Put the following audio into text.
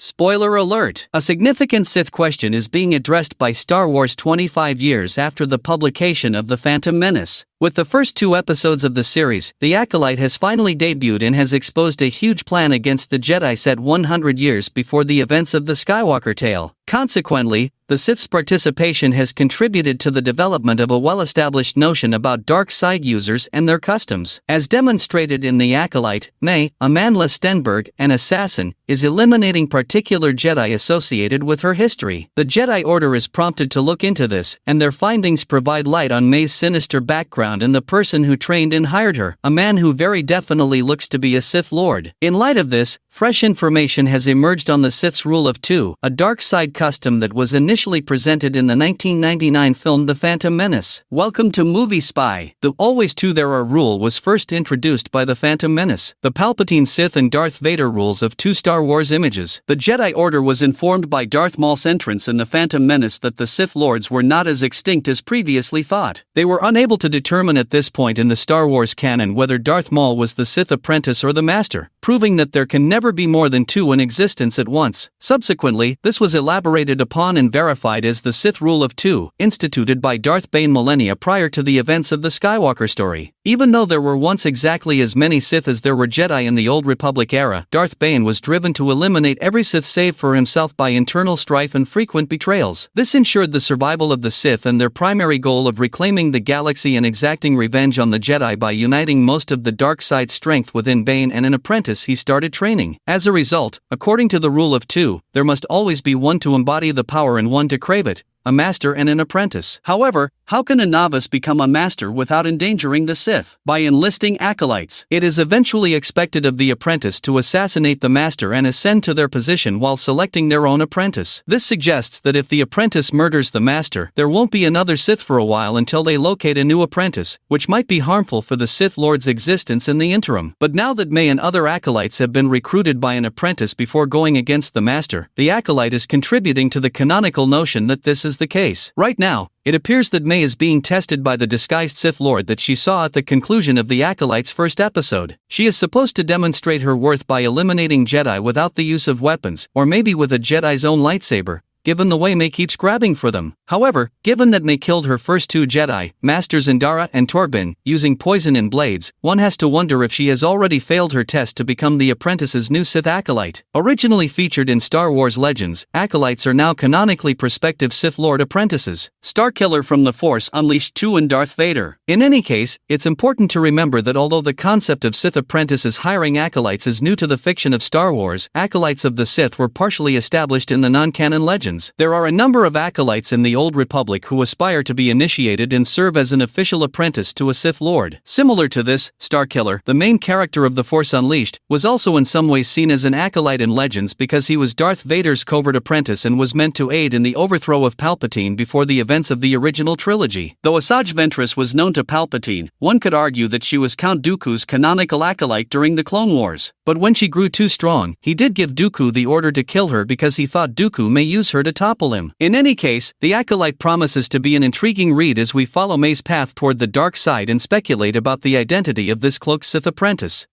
Spoiler alert! A significant Sith question is being addressed by Star Wars 25 years after the publication of The Phantom Menace. With the first 2 episodes of the series, the Acolyte has finally debuted and has exposed a huge plan against the Jedi set 100 years before the events of the Skywalker tale. Consequently, the Sith's participation has contributed to the development of a well-established notion about dark side users and their customs. As demonstrated in The Acolyte, Amandla Stenberg, an assassin, is eliminating particular Jedi associated with her history. The Jedi Order is prompted to look into this, and their findings provide light on May's sinister background and the person who trained and hired her, a man who very definitely looks to be a Sith Lord. In light of this, fresh information has emerged on the Sith's Rule of Two, a dark side custom that was initially presented in the 1999 film The Phantom Menace. Welcome to Movie Spy. The Always Two There Are rule was first introduced by The Phantom Menace, the Palpatine Sith and Darth Vader rules of 2 Star Wars images. The Jedi Order was informed by Darth Maul's entrance in The Phantom Menace that the Sith Lords were not as extinct as previously thought. They were unable to determine at this point in the Star Wars canon whether Darth Maul was the Sith apprentice or the Master, proving that there can never be more than 2 in existence at once. Subsequently, this was elaborated upon and verified as the Sith Rule of Two, instituted by Darth Bane millennia prior to the events of the Skywalker story. Even though there were once exactly as many Sith as there were Jedi in the Old Republic era, Darth Bane was driven to eliminate every Sith save for himself by internal strife and frequent betrayals. This ensured the survival of the Sith and their primary goal of reclaiming the galaxy and exacting revenge on the Jedi by uniting most of the dark side strength within Bane and an apprentice he started training. As a result, according to the Rule of Two, there must always be one to embody the power and one to crave it, a master and an apprentice. However, how can a novice become a master without endangering the Sith? By enlisting acolytes. It is eventually expected of the apprentice to assassinate the master and ascend to their position while selecting their own apprentice. This suggests that if the apprentice murders the master, there won't be another Sith for a while until they locate a new apprentice, which might be harmful for the Sith Lord's existence in the interim. But now that May and other acolytes have been recruited by an apprentice before going against the master, the acolyte is contributing to the canonical notion that this is the case. Right now, it appears that May is being tested by the disguised Sith Lord that she saw at the conclusion of the Acolyte's first episode. She is supposed to demonstrate her worth by eliminating Jedi without the use of weapons, or maybe with a Jedi's own lightsaber, given the way May keeps grabbing for them. However, given that May killed her first 2 Jedi, Masters Indara and Torbin, using poison and blades, one has to wonder if she has already failed her test to become the apprentice's new Sith Acolyte. Originally featured in Star Wars Legends, Acolytes are now canonically prospective Sith Lord apprentices. Starkiller from the Force unleashed 2 in Darth Vader. In any case, it's important to remember that although the concept of Sith apprentices hiring acolytes is new to the fiction of Star Wars, acolytes of the Sith were partially established in the non-canon legends. There are a number of acolytes in the Old Republic who aspire to be initiated and serve as an official apprentice to a Sith Lord. Similar to this, Starkiller, the main character of The Force Unleashed, was also in some ways seen as an acolyte in Legends because he was Darth Vader's covert apprentice and was meant to aid in the overthrow of Palpatine before the events of the original trilogy. Though Asajj Ventress was known to Palpatine, one could argue that she was Count Dooku's canonical acolyte during the Clone Wars. But when she grew too strong, he did give Dooku the order to kill her because he thought Dooku may use her to topple him. In any case, the Acolyte promises to be an intriguing read as we follow May's path toward the dark side and speculate about the identity of this cloaked Sith apprentice.